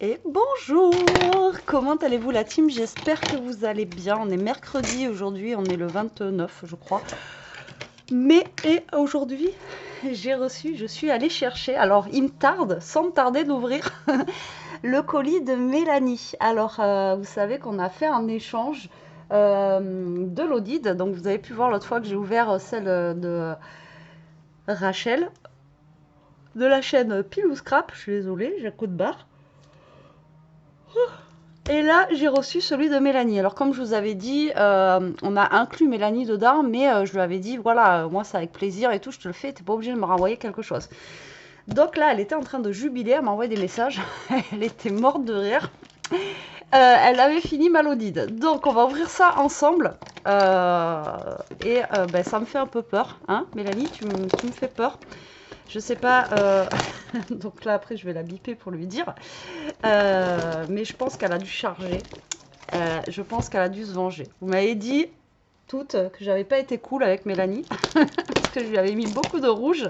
Et bonjour! Comment allez-vous la team? J'espère que vous allez bien. On est mercredi aujourd'hui, on est le 29 je crois. Mais et aujourd'hui, je suis allée chercher, alors il me tarde, sans me tarder d'ouvrir le colis de Mélanie. Alors vous savez qu'on a fait un échange de l'audit, donc vous avez pu voir l'autre fois que j'ai ouvert celle de Rachel, de la chaîne Pile ou Scrap, je suis désolée, j'ai un coup de barre. Et là, j'ai reçu celui de Mélanie. Alors, comme je vous avais dit, on a inclus Mélanie dedans, mais je lui avais dit, voilà, moi, c'est avec plaisir et tout, je te le fais, t'es pas obligé de me renvoyer quelque chose. Donc là, elle était en train de jubiler, elle m'a envoyé des messages, elle était morte de rire. Elle avait fini Malodide. Donc, on va ouvrir ça ensemble. Ben, ça me fait un peu peur, hein, Mélanie, tu me fais peur. Je sais pas, donc là, après, je vais la biper pour lui dire. Mais je pense qu'elle a dû charger. Je pense qu'elle a dû se venger. Vous m'avez dit toutes que j'avais pas été cool avec Mélanie parce que je lui avais mis beaucoup de rouge.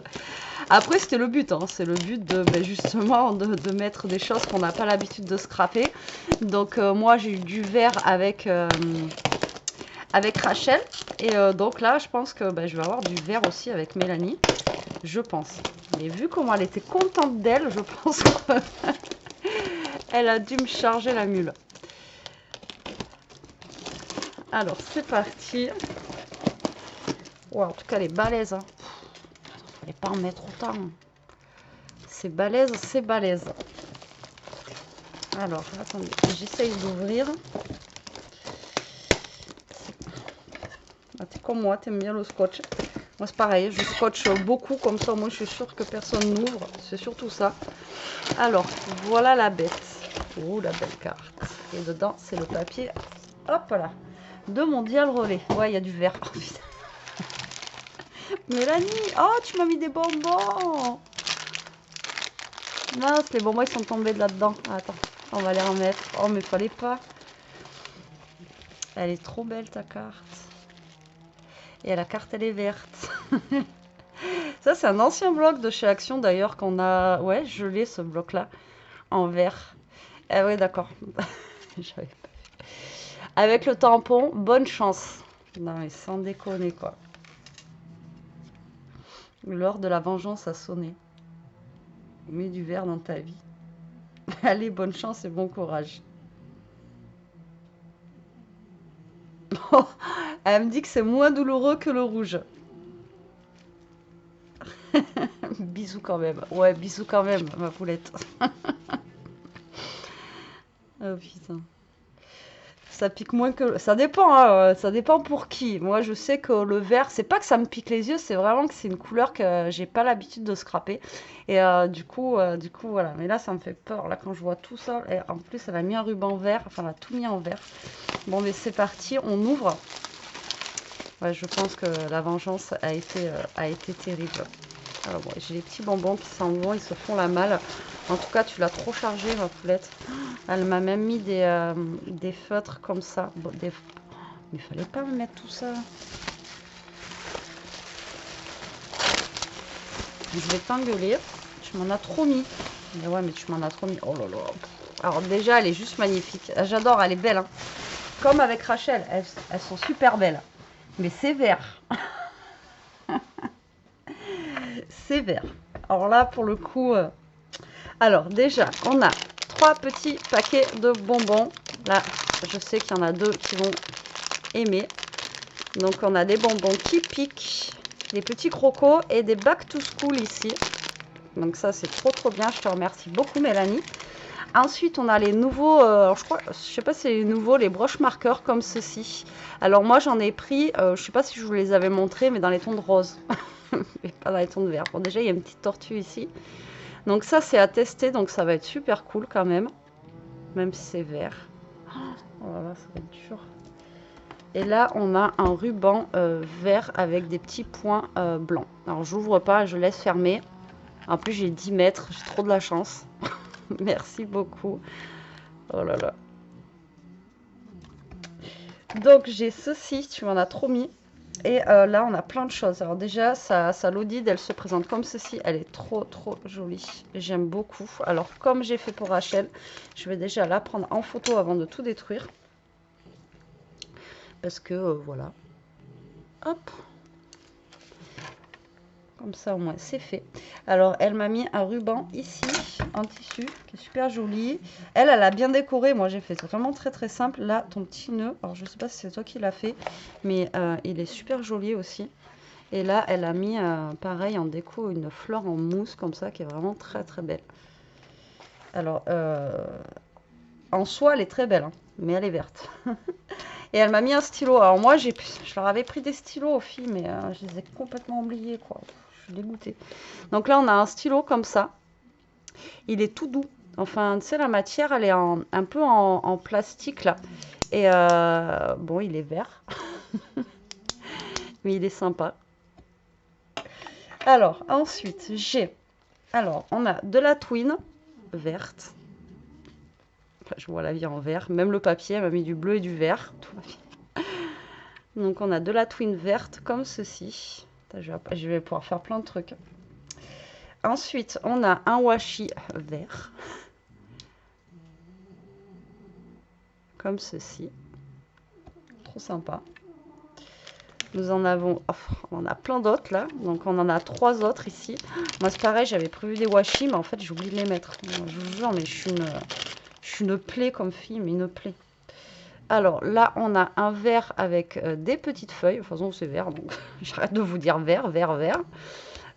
Après, c'était le but, hein. C'est le but de ben, justement de mettre des choses qu'on n'a pas l'habitude de scraper. Donc moi, j'ai eu du vert avec Rachel. Et donc là, je pense que ben, je vais avoir du vert aussi avec Mélanie. Je pense. Mais vu comment elle était contente d'elle, je pense qu'elle a dû me charger la mule. Alors, c'est parti. Ouais, en tout cas, elle est balèze. Hein. Fallait pas en mettre autant. C'est balèze, c'est balèze. Alors, attendez, j'essaye d'ouvrir. Ah, t'es comme moi, t'aimes bien le scotch. Moi, c'est pareil, je scotche beaucoup, comme ça, moi, je suis sûre que personne n'ouvre. C'est surtout ça. Alors, voilà la bête. Oh, la belle carte. Et dedans, c'est le papier. Hop là. De Mondial Relais. Ouais, il y a du vert. Oh, putain. Mélanie, oh, tu m'as mis des bonbons. Mince, les bonbons ils sont tombés de là-dedans. Attends, on va les remettre. Oh, mais fallait pas. Elle est trop belle ta carte. Et la carte elle est verte. Ça, c'est un ancien bloc de chez Action d'ailleurs qu'on a. Ouais, je l'ai ce bloc-là en vert. Ah ouais, d'accord. J'avais pas vu. Avec le tampon, bonne chance. Non, mais sans déconner quoi. L'heure de la vengeance a sonné. Mets du vert dans ta vie. Allez, bonne chance et bon courage. Elle me dit que c'est moins douloureux que le rouge. Bisous quand même. Ouais, bisous quand même, ma poulette. Oh putain. Ça pique moins que... Ça dépend, hein, ça dépend pour qui. Moi, je sais que le vert, c'est pas que ça me pique les yeux, c'est vraiment que c'est une couleur que j'ai pas l'habitude de scraper. Et du coup, voilà. Mais là, ça me fait peur. Là, quand je vois tout ça, et en plus, elle a mis un ruban vert. Enfin, elle a tout mis en vert. Bon, mais c'est parti, on ouvre. Ouais, je pense que la vengeance a été terrible. Alors, bon, j'ai les petits bonbons qui s'en vont, ils se font la malle. En tout cas, tu l'as trop chargé, ma poulette. Elle m'a même mis des feutres comme ça. Bon, mais il fallait pas me mettre tout ça. Je vais t'engueuler. Tu m'en as trop mis. Mais ouais, mais tu m'en as trop mis. Oh là là. Alors déjà, elle est juste magnifique. J'adore, elle est belle. Hein. Comme avec Rachel, elles sont super belles. Mais c'est vert. C'est vert. Alors là, pour le coup... Alors déjà, on a 3 petits paquets de bonbons. Là, je sais qu'il y en a 2 qui vont aimer. Donc on a des bonbons qui piquent, des petits crocos et des back to school ici. Donc ça c'est trop trop bien, je te remercie beaucoup Mélanie. Ensuite on a les nouveaux, je sais pas si c'est les nouveaux, les broches marqueurs comme ceci. Alors moi j'en ai pris, je sais pas si je vous les avais montrés, mais dans les tons de rose. Mais pas dans les tons de vert. Bon déjà il y a une petite tortue ici. Donc ça c'est à tester, donc ça va être super cool quand même. Même si c'est vert. Oh là là, ça va être dur. Et là, on a un ruban vert avec des petits points blancs. Alors, j'ouvre pas, je laisse fermer. En plus, j'ai 10 mètres, j'ai trop de la chance. Merci beaucoup. Oh là là. Donc, j'ai ceci, tu m'en as trop mis. Et là, on a plein de choses. Alors déjà, sa Lodide, elle se présente comme ceci. Elle est trop jolie. J'aime beaucoup. Alors, comme j'ai fait pour Rachel, je vais déjà la prendre en photo avant de tout détruire. Parce que, voilà. Hop. Comme ça, au moins, c'est fait. Alors, elle m'a mis un ruban ici, en tissu, qui est super joli. Elle a bien décoré. Moi, j'ai fait vraiment très simple. Là, ton petit nœud. Alors, je sais pas si c'est toi qui l'as fait, mais il est super joli aussi. Et là, elle a mis, pareil, en déco, une fleur en mousse, comme ça, qui est vraiment très belle. Alors, en soi, elle est très belle, hein, mais elle est verte. Et elle m'a mis un stylo. Alors moi, je leur avais pris des stylos aux filles, mais je les ai complètement oubliés, quoi. Je suis dégoûtée. Donc là, on a un stylo comme ça. Il est tout doux. Enfin, tu sais, la matière, elle est un peu en plastique, là. Et bon, il est vert. Mais il est sympa. Alors, ensuite, alors, on a de la twine verte. Enfin, je vois la vie en vert. Même le papier, elle m'a mis du bleu et du vert. Tout va bien. Donc, on a de la twine verte comme ceci. Je vais pouvoir faire plein de trucs. Ensuite, on a un washi vert. Comme ceci. Trop sympa. Nous en avons, on a plein d'autres là. Donc on en a 3 autres ici. Moi c'est pareil, j'avais prévu des washi, mais en fait j'ai oublié de les mettre. Je vous jure, mais je suis une plaie comme fille, mais une plaie. Alors là, on a un vert avec des petites feuilles. Enfin non, c'est vert, donc j'arrête de vous dire vert.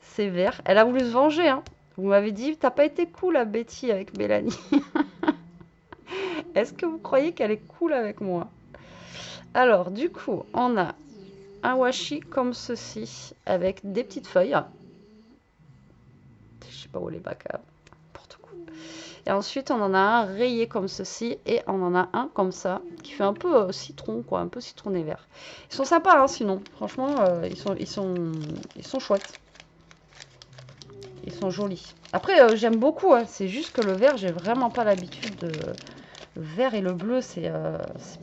C'est vert. Elle a voulu se venger, hein. Vous m'avez dit, t'as pas été cool à Betty avec Mélanie. Est-ce que vous croyez qu'elle est cool avec moi? Alors du coup, on a un washi comme ceci avec des petites feuilles. Je sais pas où les bacs, n'importe quoi. Et ensuite on en a un rayé comme ceci et on en a un comme ça qui fait un peu citron, quoi, un peu citronné vert. Ils sont sympas, hein, sinon franchement ils sont chouettes. Ils sont jolis. Après j'aime beaucoup, hein. C'est juste que le vert, j'ai vraiment pas l'habitude de... Le vert et le bleu, c'est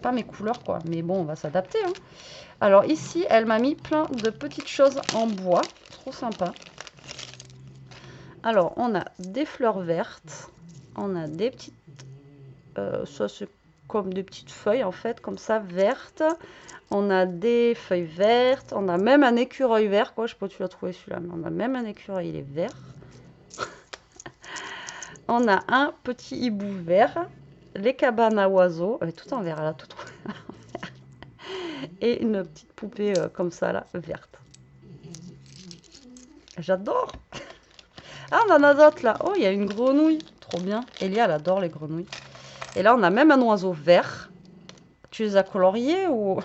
pas mes couleurs, quoi. Mais bon, on va s'adapter, hein. Alors ici, elle m'a mis plein de petites choses en bois. Trop sympa. Alors, on a des fleurs vertes. On a des petites... ça, c'est comme des petites feuilles, en fait, comme ça, vertes. On a des feuilles vertes. On a même un écureuil vert, quoi. Je sais pas où tu l'as trouvé, celui-là, mais on a même un écureuil, il est vert. On a un petit hibou vert. Les cabanes à oiseaux. Tout en vert, là, tout en vert. Et une petite poupée comme ça, là, verte. J'adore. Ah, on en a d'autres, là. Oh, il y a une grenouille. Trop bien. Elia, elle adore les grenouilles. Et là, on a même un oiseau vert. Tu les as coloriés ou...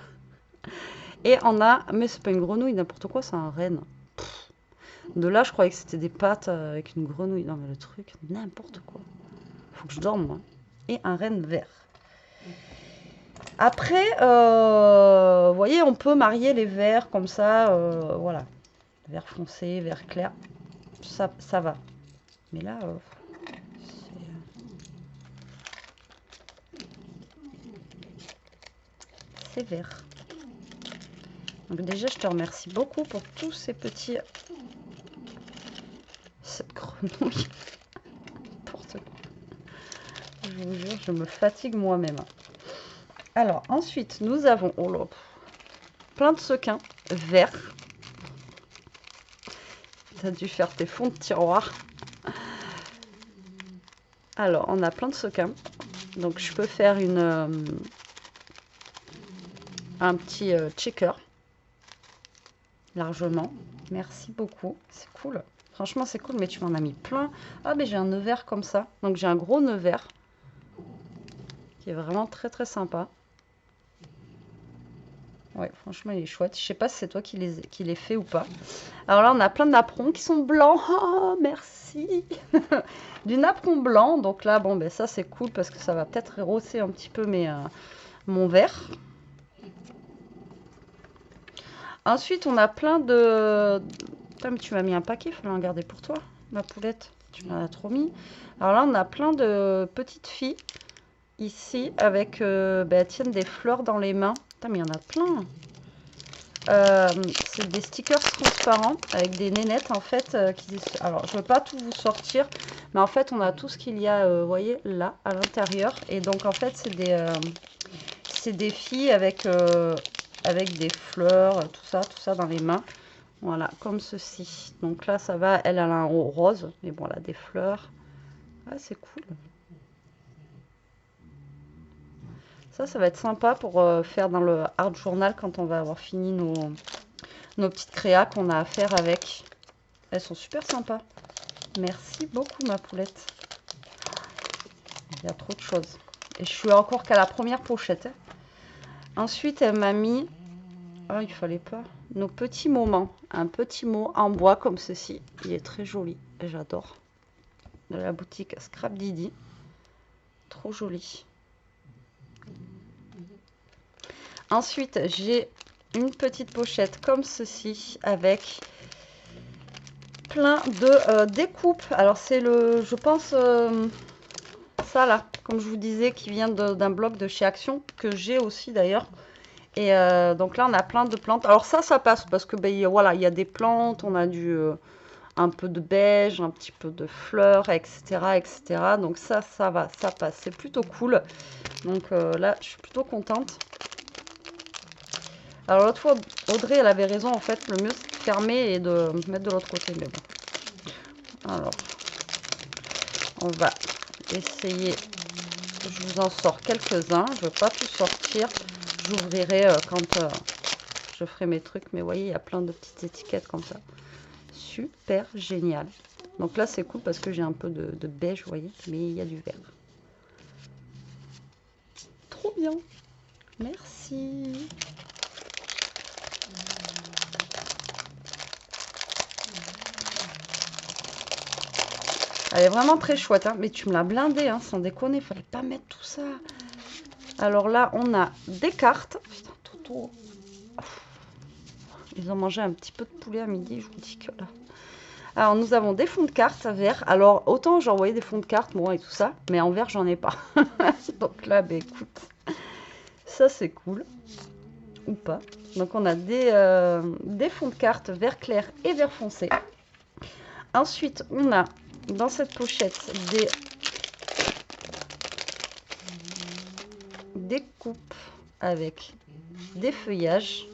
Et on a... Mais c'est pas une grenouille, n'importe quoi, c'est un renne. De là, je croyais que c'était des pattes avec une grenouille. Non, mais le truc, n'importe quoi. Faut que je dorme, moi. Et un renne vert. Après, vous voyez, on peut marier les verts comme ça, voilà. Vert foncé, vert clair, ça va. Mais là, c'est vert. Donc déjà, je te remercie beaucoup pour tous ces petits... Cette grenouille. N'importe quoi. Je vous jure, je me fatigue moi-même. Alors, ensuite, nous avons plein de sequins verts. Tu as dû faire tes fonds de tiroir. Alors, on a plein de sequins. Donc, je peux faire un petit checker. Largement. Merci beaucoup. C'est cool. Franchement, c'est cool, mais tu m'en as mis plein. Ah, mais j'ai un nœud vert comme ça. Donc, j'ai un gros nœud vert. Qui est vraiment très sympa. Ouais, franchement, il est chouette. Je sais pas si c'est toi qui les fait ou pas. Alors là, on a plein de napperons qui sont blancs. Oh, merci. Du napperon blanc. Donc là, bon, ben ça, c'est cool parce que ça va peut-être rehausser un petit peu mon vert. Ensuite, on a plein de... Putain, mais tu m'as mis un paquet, il fallait en garder pour toi, ma poulette. Tu m'en as trop mis. Alors là, on a plein de petites filles ici avec, tiennent des fleurs dans les mains. Putain, mais il y en a plein. c'est des stickers transparents avec des nénettes en fait. Alors, je ne vais pas tout vous sortir, mais en fait, on a tout ce qu'il y a, vous voyez, là, à l'intérieur. Et donc, en fait, c'est des filles avec des fleurs, tout ça dans les mains. Voilà, comme ceci. Donc là, ça va, elle a un haut rose, mais bon, elle a des fleurs. Ah, c'est cool. Ça va être sympa pour faire dans le art journal quand on va avoir fini nos petites créas qu'on a à faire avec. Elles sont super sympas. Merci beaucoup, ma poulette. Il y a trop de choses. Et je suis encore qu'à la première pochette. Ensuite, elle m'a mis... Ah, il fallait pas. Nos petits moments. Un petit mot en bois comme ceci. Il est très joli. J'adore. De la boutique Scrap Didi. Trop joli. Ensuite, j'ai une petite pochette comme ceci avec plein de découpes. Alors, c'est le, je pense, ça là, comme je vous disais, qui vient d'un blog de chez Action, que j'ai aussi d'ailleurs. Et donc là, on a plein de plantes. Alors ça passe parce que ben, voilà, il y a des plantes, on a un peu de beige, un petit peu de fleurs, etc. etc. Donc ça va, ça passe. C'est plutôt cool. Donc là, je suis plutôt contente. Alors l'autre fois, Audrey, elle avait raison, en fait, le mieux c'est de fermer et de mettre de l'autre côté, mais bon. Alors, on va essayer, je vous en sors quelques-uns, je ne vais pas tout sortir, j'ouvrirai quand je ferai mes trucs, mais vous voyez, il y a plein de petites étiquettes comme ça. Super génial. Donc là, c'est cool parce que j'ai un peu de beige, vous voyez, mais il y a du vert. Trop bien. Merci. Elle est vraiment très chouette, hein. Mais tu me l'as blindée, hein, sans déconner, il fallait pas mettre tout ça. Alors là, on a des cartes. Putain, Toto. Ils ont mangé un petit peu de poulet à midi, je vous dis que là. Alors, nous avons des fonds de cartes verts. Alors, autant j'ai envoyé des fonds de cartes, moi, et tout ça, mais en vert, j'en ai pas. Donc là, ben écoute, ça, c'est cool. Ou pas. Donc, on a des fonds de cartes vert clair et vert foncé. Ensuite, on a dans cette pochette des coupes avec des feuillages.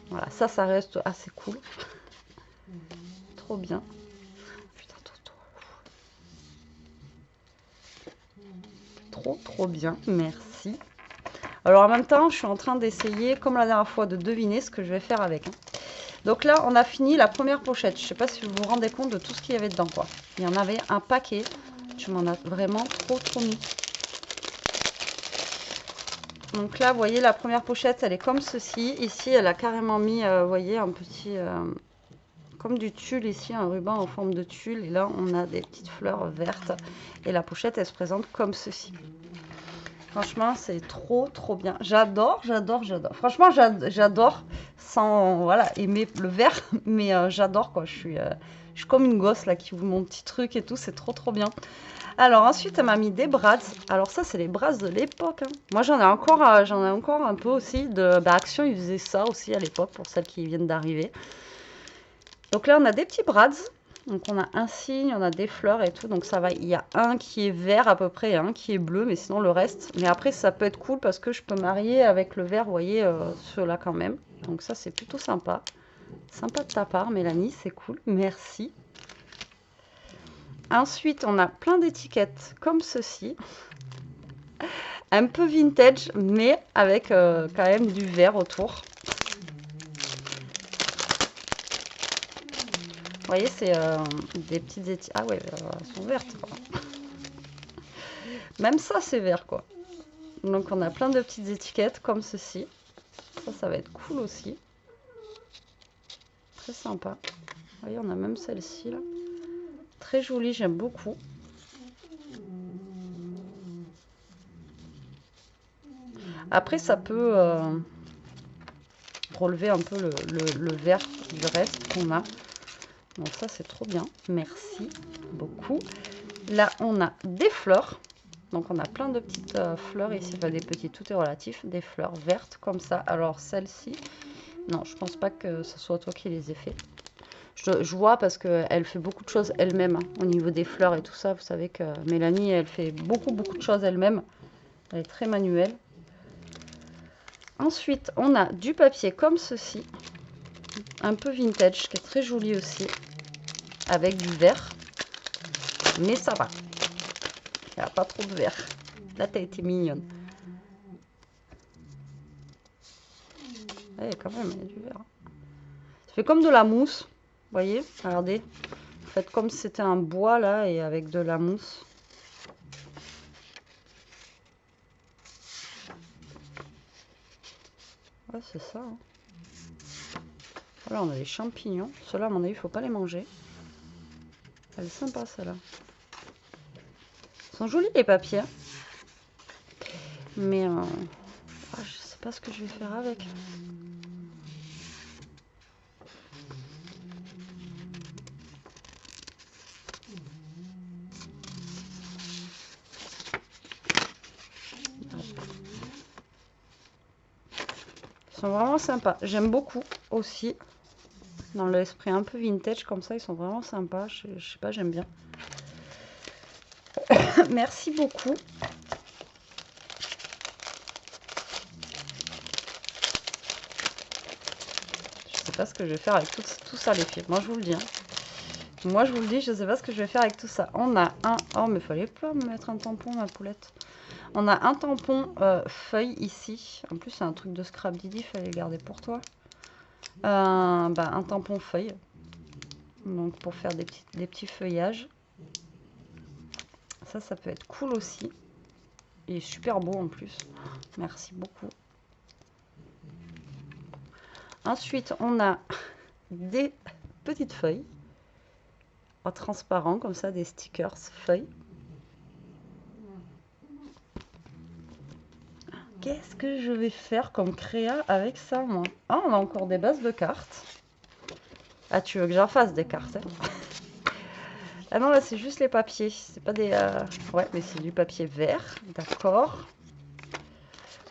Voilà, ça reste assez cool. Trop bien. Putain, trop bien. Merci. Alors en même temps, je suis en train d'essayer, comme la dernière fois, de deviner ce que je vais faire avec. Hein. Donc là, on a fini la première pochette. Je ne sais pas si vous vous rendez compte de tout ce qu'il y avait dedans, quoi. Il y en avait un paquet. Je m'en ai vraiment trop mis. Donc là, vous voyez, la première pochette, elle est comme ceci. Ici, elle a carrément mis, vous voyez, un petit... comme du tulle ici, un ruban en forme de tulle. Et là, on a des petites fleurs vertes. Et la pochette, elle se présente comme ceci. Franchement, c'est trop bien. J'adore. Franchement, j'adore sans voilà, aimer le vert. Mais j'adore, quoi. Je suis comme une gosse, là, qui ouvre mon petit truc et tout. C'est trop bien. Alors, ensuite, elle m'a mis des brads. Alors ça, c'est les brads de l'époque. Hein. Moi, j'en ai encore un peu aussi. Action, ils faisaient ça aussi à l'époque, pour celles qui viennent d'arriver. Donc là, on a des petits brads. Donc on a un signe, on a des fleurs et tout. Donc ça va, il y a un qui est vert à peu près, un qui est bleu, mais sinon le reste. Mais après, ça peut être cool parce que je peux marier avec le vert, vous voyez, ceux-là quand même. Donc ça, c'est plutôt sympa. Sympa de ta part, Mélanie, c'est cool. Merci. Ensuite, on a plein d'étiquettes comme ceci. Un peu vintage, mais avec quand même du vert autour. Vous voyez, c'est des petites étiquettes. Ah ouais, elles sont vertes. Quoi. Même ça, c'est vert, quoi. Donc, on a plein de petites étiquettes comme ceci. Ça va être cool aussi. Très sympa. Vous voyez, on a même celle-ci, là. Très jolie, j'aime beaucoup. Après, ça peut relever un peu le vert du reste qu'on a. Donc ça, c'est trop bien. Merci beaucoup. Là, on a des fleurs. Donc on a plein de petites fleurs ici, enfin des petites, tout est relatif, des fleurs vertes comme ça. Alors celle-ci, non, je pense pas que ce soit toi qui les ai fait. Je vois parce qu'elle fait beaucoup de choses elle-même hein, au niveau des fleurs et tout ça. Vous savez que Mélanie, elle fait beaucoup de choses elle-même. Elle est très manuelle. Ensuite, on a du papier comme ceci, un peu vintage, qui est très joli aussi, avec du vert. Mais ça va, il n'y a pas trop de vert. Là, t'as été mignonne. Ouais, quand même, il y a du vert. Ça fait comme de la mousse, vous voyez, regardez. Faites comme si c'était un bois là et avec de la mousse. Ouais, c'est ça. Hein. Voilà, on a les champignons. Ceux-là, à mon avis, il ne faut pas les manger. Elle est sympa, celle-là. Ils sont jolis, les papiers. Mais je sais pas ce que je vais faire avec. Ils sont vraiment sympas. J'aime beaucoup aussi. Dans l'esprit un peu vintage comme ça, ils sont vraiment sympas. Je sais pas, j'aime bien. Merci beaucoup. Je sais pas ce que je vais faire avec tout ça, les filles. Moi, je vous le dis. Hein. Moi, je vous le dis, je sais pas ce que je vais faire avec tout ça. On a un... Oh, mais fallait pas me mettre un tampon, ma poulette. On a un tampon feuille ici. En plus, c'est un truc de Scrap Didi, fallait le garder pour toi. Un tampon feuille. Donc, pour faire des petits feuillages. Ça peut être cool aussi. Il est super beau en plus. Merci beaucoup. Ensuite, on a des petites feuilles en transparent, comme ça, des stickers feuilles. Qu'est-ce que je vais faire comme créa avec ça, moi? Ah, on a encore des bases de cartes. Ah, tu veux que j'en fasse des cartes hein? Ah non, là, c'est juste les papiers. C'est pas des... Ouais, mais c'est du papier vert. D'accord.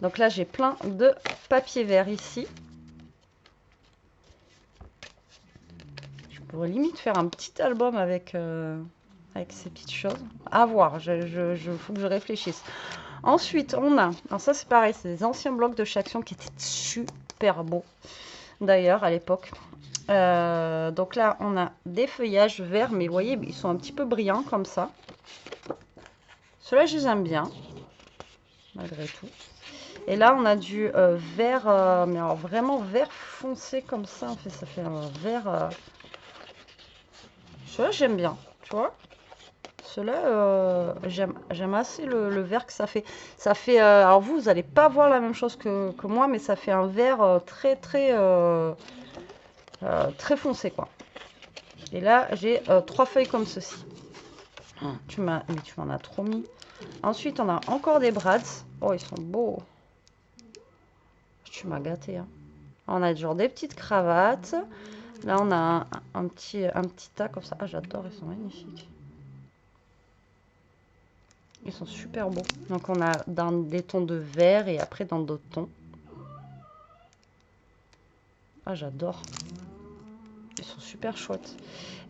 Donc là, j'ai plein de papier vert ici. Je pourrais limite faire un petit album avec ces petites choses. À voir, faut que je réfléchisse. Ensuite, on a... Alors ça, c'est pareil, c'est des anciens blocs de Chaction qui étaient super beaux. D'ailleurs, à l'époque. Donc là, on a des feuillages verts, mais vous voyez, ils sont un petit peu brillants comme ça. Ceux-là, je les aime bien, malgré tout. Et là, on a du vert, mais alors vraiment vert foncé comme ça. En fait, ça fait un vert... Ceux-là, j'aime bien, tu vois. Ceux-là, j'aime assez le vert que ça fait. Ça fait... alors vous n'allez pas voir la même chose que moi, mais ça fait un vert très foncé, quoi. Et là, j'ai 3 feuilles comme ceci. Tu m'en as trop mis. Ensuite, on a encore des brads. Oh, ils sont beaux. Tu m'as gâté. Hein. On a genre des petites cravates. Là, on a un petit tas comme ça. Ah, j'adore, ils sont magnifiques. Ils sont super beaux. Donc, on a dans des tons de vert et après dans d'autres tons. Ah, j'adore. Ils sont super chouettes.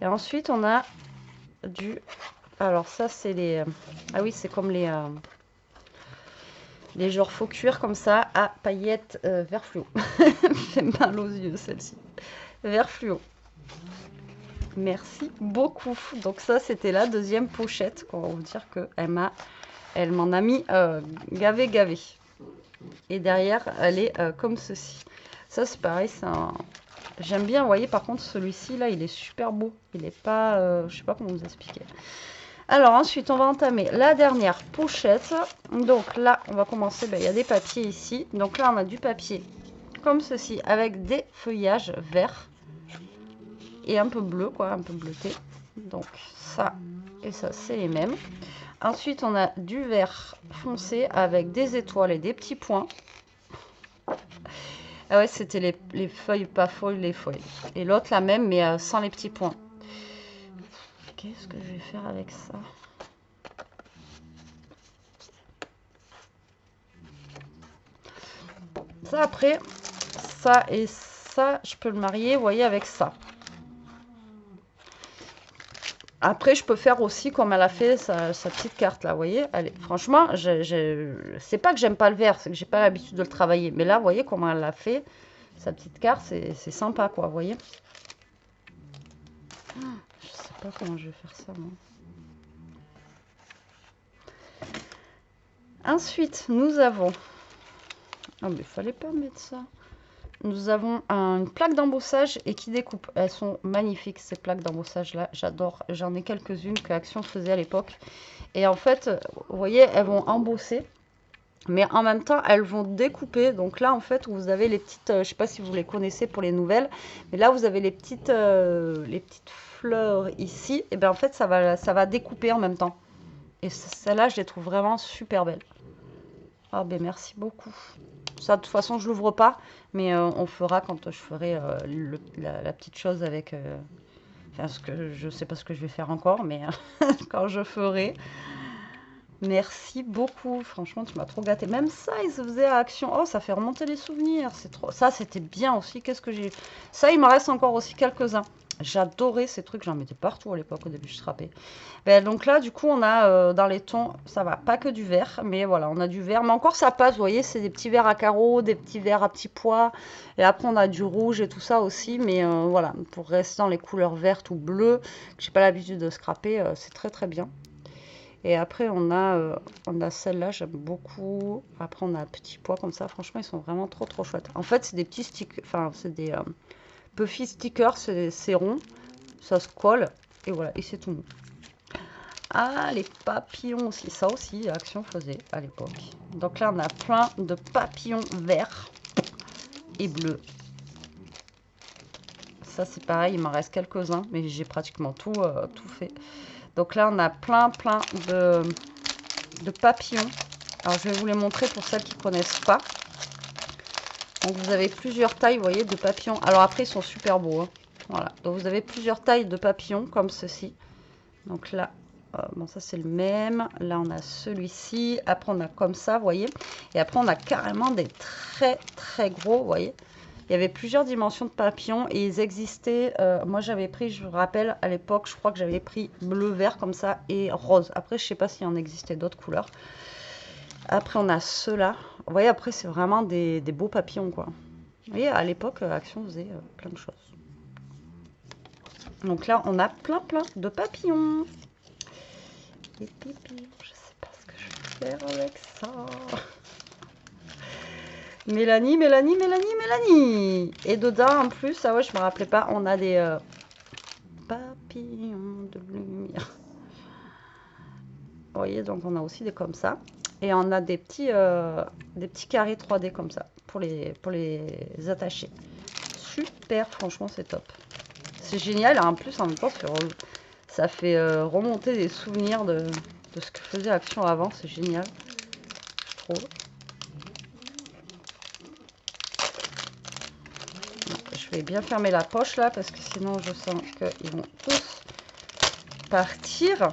Et ensuite, on a du... Alors, ça, c'est les... Ah oui, c'est comme les genres faux cuir comme ça à paillettes vert fluo. Fait mal aux yeux, celle-ci. Vert fluo. Merci beaucoup. Donc ça, c'était la deuxième pochette. On va vous dire qu'elle m'en a mis gavé. Et derrière, elle est comme ceci. Ça, c'est pareil. J'aime bien. Vous voyez, par contre, celui-ci, là, il est super beau. Il n'est pas... je sais pas comment vous expliquer. Alors, ensuite, on va entamer la dernière pochette. Donc là, on va commencer. Il y a des papiers ici. Donc là, on a du papier comme ceci avec des feuillages verts. Et un peu bleu, quoi, un peu bleuté. Donc ça et ça, c'est les mêmes. Ensuite, on a du vert foncé avec des étoiles et des petits points. Ah ouais, c'était les feuilles, pas feuilles, les feuilles. Et l'autre, la même, mais sans les petits points. Qu'est-ce que je vais faire avec ça? Ça, après, ça et ça, je peux le marier, vous voyez, avec ça. Après, je peux faire aussi comme elle a fait sa petite carte là, vous voyez. Allez, franchement, c'est pas que j'aime pas le vert, c'est que j'ai pas l'habitude de le travailler. Mais là, vous voyez comment elle l'a fait, sa petite carte, c'est sympa quoi, vous voyez. Je sais pas comment je vais faire ça, moi. Ensuite, nous avons... Ah, mais il fallait pas mettre ça. Nous avons une plaque d'embossage et qui découpe. Elles sont magnifiques ces plaques d'embossage là, j'adore. J'en ai quelques-unes que Action faisait à l'époque. Et en fait, vous voyez, elles vont embosser, mais en même temps, elles vont découper. Donc là, en fait, vous avez les petites, je sais pas si vous les connaissez pour les nouvelles, mais là, vous avez les petites fleurs ici. Et bien en fait, ça va découper en même temps. Et celle-là, je les trouve vraiment super belles. Ah ben merci beaucoup. Ça, de toute façon, je l'ouvre pas, mais on fera quand je ferai la petite chose avec... enfin, je sais pas ce que je vais faire encore, mais quand je ferai. Merci beaucoup. Franchement, tu m'as trop gâté. Même ça, ils se faisaient à Action. Oh, ça fait remonter les souvenirs. C'est trop... Ça, c'était bien aussi. Qu'est-ce que j'ai... Ça, il m'en reste encore aussi quelques-uns. J'adorais ces trucs. J'en mettais partout à l'époque. Au début, je frappais. Ben, donc là, du coup, on a dans les tons, ça va, pas que du vert, mais voilà, on a du vert. Mais encore, ça passe, vous voyez, c'est des petits verts à carreaux, des petits verts à petits pois. Et après, on a du rouge et tout ça aussi. Mais voilà, pour rester dans les couleurs vertes ou bleues, que j'ai pas l'habitude de scraper, c'est très très bien. Et après, on a celle-là, j'aime beaucoup. Après, on a un petit pois comme ça. Franchement, ils sont vraiment trop trop chouettes. En fait, c'est des petits stickers, enfin, c'est des puffy stickers, c'est rond. Ça se colle. Et voilà, et c'est tout mou. Ah, les papillons aussi. Ça aussi, Action faisait à l'époque. Donc là, on a plein de papillons verts et bleus. Ça, c'est pareil, il m'en reste quelques-uns, mais j'ai pratiquement tout fait. Donc là, on a plein de papillons. Alors, je vais vous les montrer pour celles qui ne connaissent pas. Donc, vous avez plusieurs tailles, vous voyez, de papillons. Alors après, ils sont super beaux. Hein. Voilà. Donc, vous avez plusieurs tailles de papillons, comme ceci. Donc là, bon, ça, c'est le même. Là, on a celui-ci. Après, on a comme ça, vous voyez. Et après, on a carrément des très, très gros, vous voyez. Il y avait plusieurs dimensions de papillons et ils existaient. Moi, j'avais pris, je vous rappelle, à l'époque, je crois que j'avais pris bleu, vert comme ça et rose. Après, je ne sais pas s'il y en existait d'autres couleurs. Après, on a ceux-là. Vous voyez, après, c'est vraiment des beaux papillons, quoi. Vous voyez, à l'époque, Action faisait plein de choses. Donc là, on a plein de papillons. Et pipi, je sais pas ce que je vais faire avec ça. Mélanie. Et dedans, en plus, ah ouais, je me rappelais pas, on a des papillons de lumière. Vous voyez, donc on a aussi des comme ça. Et on a des petits carrés 3D comme ça, pour les attacher. Super, franchement, c'est top. C'est génial, en plus, en même temps, ça fait remonter des souvenirs de ce que faisait Action avant, c'est génial, je trouve. Je vais bien fermer la poche là parce que sinon je sens qu'ils vont tous partir.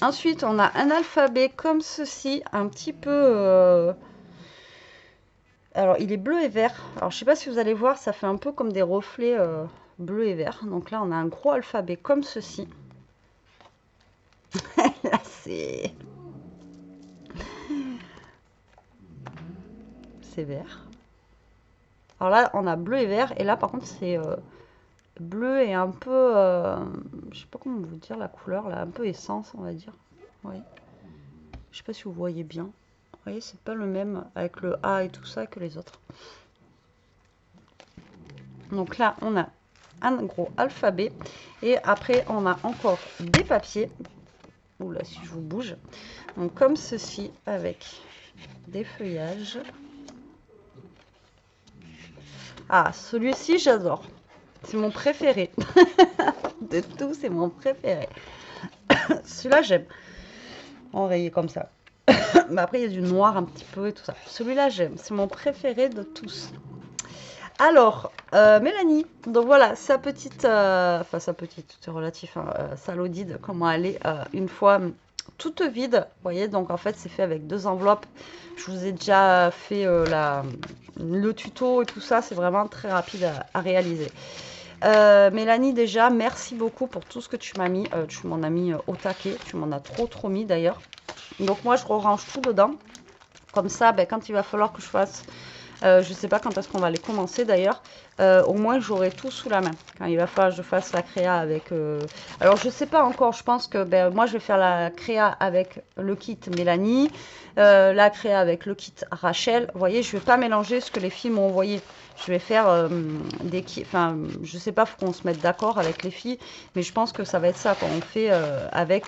Ensuite, on a un alphabet comme ceci, un petit peu... Alors, il est bleu et vert. Alors, je ne sais pas si vous allez voir, ça fait un peu comme des reflets bleu et vert. Donc là, on a un gros alphabet comme ceci. Là, c'est vert. Alors là, on a bleu et vert. Et là, par contre, c'est bleu et un peu... je sais pas comment vous dire la couleur, là. Un peu essence, on va dire. Oui. Je sais pas si vous voyez bien. Vous voyez, c'est pas le même avec le A et tout ça que les autres. Donc là, on a un gros alphabet. Et après, on a encore des papiers. Oula, si je vous bouge. Donc comme ceci, avec des feuillages. Ah, celui-ci, j'adore. C'est mon préféré. De tout, c'est mon préféré. Celui-là, j'aime. Enrayé comme ça. Mais après, il y a du noir un petit peu et tout ça. Celui-là, j'aime. C'est mon préféré de tous. Alors, Mélanie. Donc voilà, sa petite... enfin, sa petite, c'est relatif. Hein, sa Lodide, comment elle est une fois toutes vides. Vous voyez, donc en fait, c'est fait avec 2 enveloppes. Je vous ai déjà fait le tuto et tout ça. C'est vraiment très rapide à réaliser. Mélanie, déjà, merci beaucoup pour tout ce que tu m'as mis. Tu m'en as mis au taquet. Tu m'en as trop mis d'ailleurs. Donc moi, je range tout dedans. Comme ça, ben, quand il va falloir que je fasse... je ne sais pas quand est-ce qu'on va les commencer d'ailleurs. Au moins, j'aurai tout sous la main. Quand il va falloir que je fasse la créa avec... Alors, je ne sais pas encore. Je pense que ben, moi, je vais faire la créa avec le kit Mélanie. La créa avec le kit Rachel. Vous voyez, je ne vais pas mélanger ce que les filles m'ont envoyé. Je vais faire des kits... Enfin, je ne sais pas, il faut qu'on se mette d'accord avec les filles. Mais je pense que ça va être ça quand on fait avec...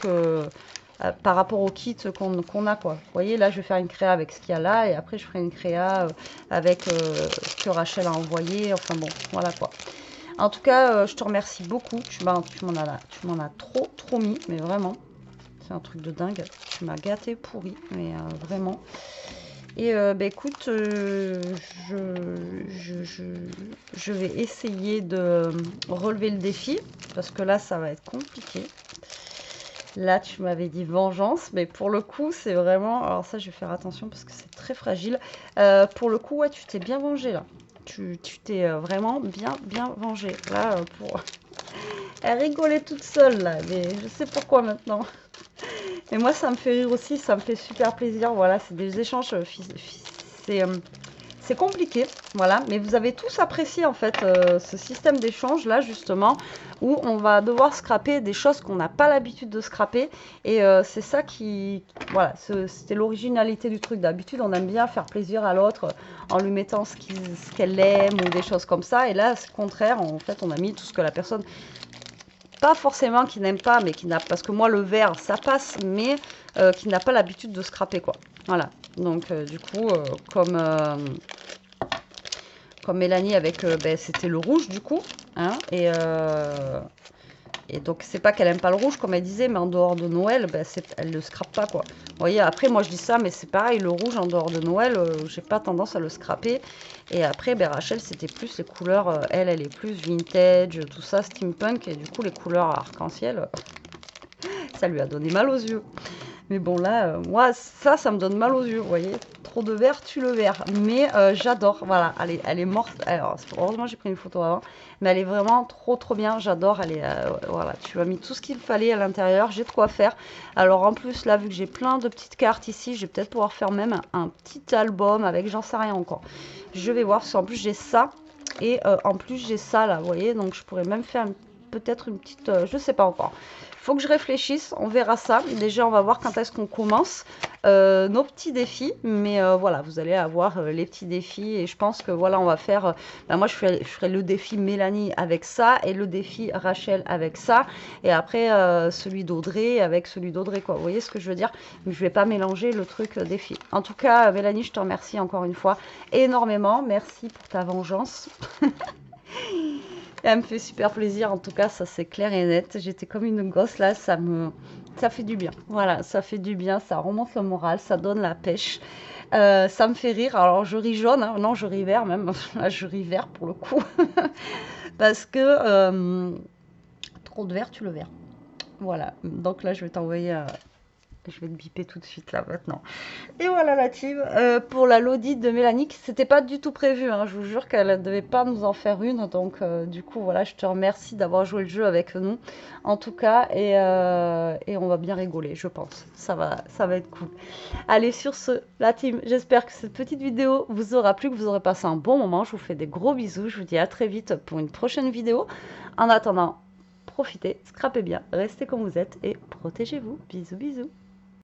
par rapport au kit qu'on a quoi. Vous voyez, là je vais faire une créa avec ce qu'il y a là et après je ferai une créa avec ce que Rachel a envoyé. Enfin bon, voilà quoi. En tout cas, je te remercie beaucoup. Tu m'en as trop mis, mais vraiment. C'est un truc de dingue. Tu m'as gâté pourri, mais vraiment. Et bah, écoute, je vais essayer de relever le défi parce que là ça va être compliqué. Là, tu m'avais dit vengeance, mais pour le coup, c'est vraiment... Alors ça, je vais faire attention parce que c'est très fragile. Pour le coup, ouais, tu t'es bien vengé, là. Tu t'es vraiment bien vengé. Là, pour... Elle rigolait toute seule, là, mais je sais pourquoi maintenant. Mais moi, ça me fait rire aussi, ça me fait super plaisir. Voilà, c'est des échanges... C'est compliqué, voilà, mais vous avez tous apprécié en fait ce système d'échange là justement où on va devoir scraper des choses qu'on n'a pas l'habitude de scraper et c'est ça qui, voilà, c'était l'originalité du truc. D'habitude on aime bien faire plaisir à l'autre en lui mettant ce qu'elle aime ou des choses comme ça et là c'est le contraire, en fait on a mis tout ce que la personne, pas forcément qui n'aime pas, mais qui n'a, parce que moi le vert ça passe, mais qui n'a pas l'habitude de scraper quoi. Voilà, donc du coup comme Mélanie avec, ben, c'était le rouge du coup, hein, et donc c'est pas qu'elle aime pas le rouge comme elle disait, mais en dehors de Noël, ben, elle le scrape pas quoi. Vous voyez, après moi je dis ça, mais c'est pareil, le rouge en dehors de Noël, j'ai pas tendance à le scraper. Et après, ben, Rachel c'était plus les couleurs, elle est plus vintage, tout ça, steampunk, et du coup les couleurs arc-en-ciel, ça lui a donné mal aux yeux. Mais bon là, moi ça me donne mal aux yeux, vous voyez. Trop de vert, tue le vert. Mais j'adore, voilà, elle est morte. Alors, heureusement j'ai pris une photo avant. Mais elle est vraiment trop bien, j'adore. Elle est, voilà, tu m'as mis tout ce qu'il fallait à l'intérieur, j'ai de quoi faire. Alors en plus là, vu que j'ai plein de petites cartes ici, je vais peut-être pouvoir faire même un petit album avec, j'en sais rien encore. Je vais voir, parce qu'en plus j'ai ça. Et en plus j'ai ça là, vous voyez. Donc je pourrais même faire peut-être une petite, je sais pas encore. Faut que je réfléchisse, on verra ça. Déjà, on va voir quand est-ce qu'on commence nos petits défis. Mais voilà, vous allez avoir les petits défis. Et je pense que voilà, on va faire... ben moi, je ferai le défi Mélanie avec ça et le défi Rachel avec ça. Et après, celui d'Audrey avec celui d'Audrey, quoi. Vous voyez ce que je veux dire? Mais je vais pas mélanger le truc défi. En tout cas, Mélanie, je te remercie encore une fois énormément. Merci pour ta vengeance. Elle me fait super plaisir, en tout cas, ça c'est clair et net. J'étais comme une gosse là, ça fait du bien. Voilà, ça fait du bien, ça remonte le moral, ça donne la pêche. Ça me fait rire. Alors je ris jaune, hein. Non, je ris vert même. Là, je ris vert pour le coup. Parce que trop de vert, tu le vert. Voilà, donc là je vais t'envoyer... Je vais te biper tout de suite là maintenant. Et voilà la team pour la Lodi de Mélanie. C'était pas du tout prévu, hein. Je vous jure qu'elle ne devait pas nous en faire une. Donc du coup voilà, je te remercie d'avoir joué le jeu avec nous. En tout cas, et on va bien rigoler, je pense. Ça va être cool. Allez, sur ce, la team, j'espère que cette petite vidéo vous aura plu, que vous aurez passé un bon moment. Je vous fais des gros bisous. Je vous dis à très vite pour une prochaine vidéo. En attendant, profitez, scrapez bien, restez comme vous êtes et protégez-vous. Bisous, bisous.